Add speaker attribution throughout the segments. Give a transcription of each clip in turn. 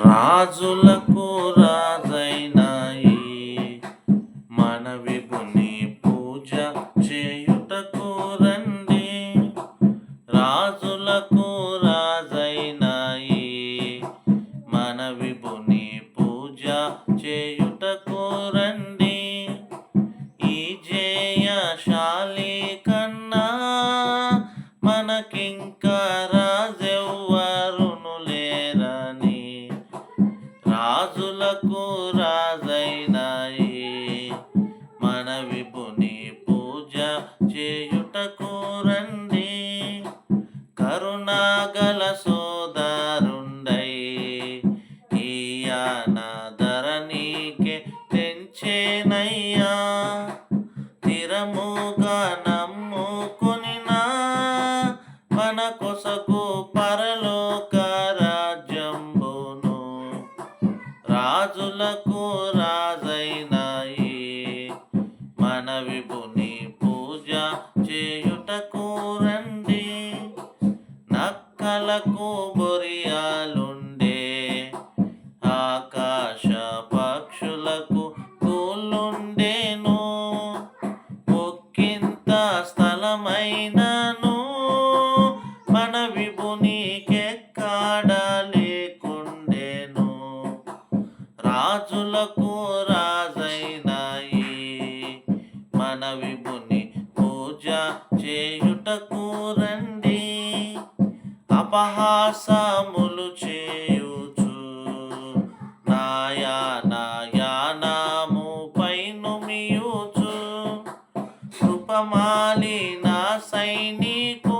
Speaker 1: రాజులకు రాజైన ఈ మన విభుని పూజ చేయుటకు రండి. రాజులకు రాజైన ఈ మన విభుని పూజ చేయుటకు రండి. ఈ జయశాలి కన్నా మనకింకా రాజెవ్వరును లేరని, రాజులకు రాజైన ఈ మన విభుని పూజ చేయుటకు రండి. కరుణాగల సోదరుండై ఈయన ధరణికే తెంచేనయ్యా. స్థిరముగా నమ్ముకొనినా మన కొసకు పరలోక రాజ్యంబును. రాజులకు రాజైన ఈ మన విభుని పూజ చేయుటకు రండి. నక్కలకు బొరియాలుండే, ఆకాశ పక్షులకు కూలుండేను. ఒక్కింత స్థలమైనను మన విభునికెక్కడ లేకుండెను. రాజులకు రాజైన ఈ మన విభుని పూజ చేయుటకు రండి. అపహాసములు చేయుచు నాయానాముపై నుమియుచు, కృపమాలిన సైనికు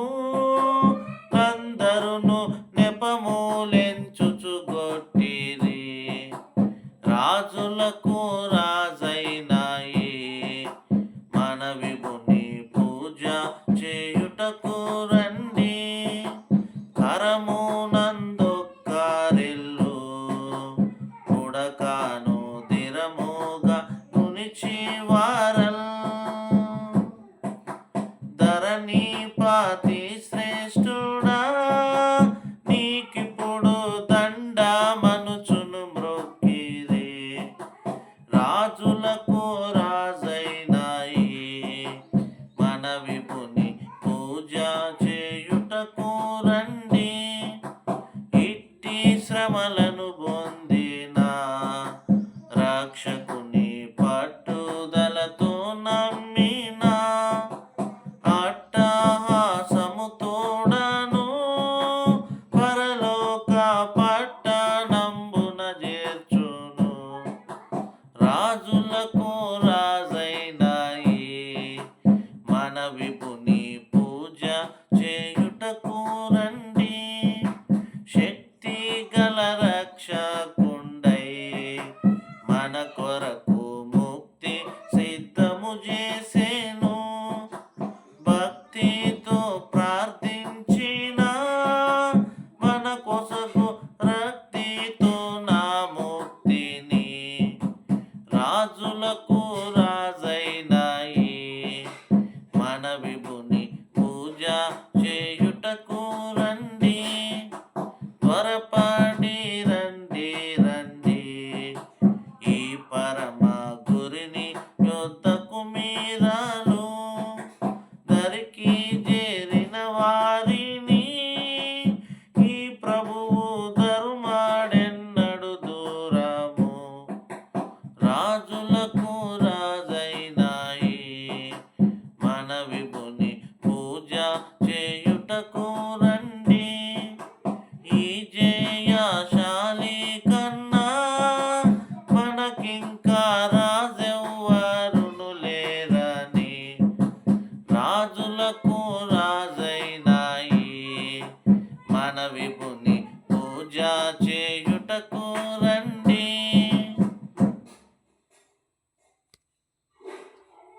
Speaker 1: అందరును నెపములెంచుచు గొట్టిరి. రాజులకు రాజైన ఈ మన విభుని పూజ చేయుటకు రండి. కరమునందొక్కరెల్లు ఉడకాను దిరముగా నునిచి వారల్. ధరణిపతి శ్రేష్ఠుడా నీకిప్పుడు దండమనుచును మ్రొక్కిరి. రాజులకు రాజైన ఈ మన విభుని పూజ చేయుటకు రండి. ఇట్టి శ్రమలను పొందిన రక్షకుని పట్టుదలతో నమ్మిన అట్టహాసముతోడను పరలోక పట్టణంబున చేర్చును. రాజులకు రాజైన ఈ మన విభుని పూజ చేయుటకు రండి. శక్తి గల రక్షకుండై మన కొరకు ముక్తి సిద్ధము చేసేను. భక్తితో ప్రార్థించిన మన కొసకు రక్తితో నా ముక్తిని. రాజులకు రాజైన ఈ మన విభుని పూజ చేయుటకు రండి. త్వరపడి రండి రండి, ఈ పరమ గురిని యొద్దకు మీరాలు. దరికి చేరిన వారిని ఈ ప్రభువు ధర్మాడెన్నడు దూరము. రాజులకు రాజైన ఈ మన విభుని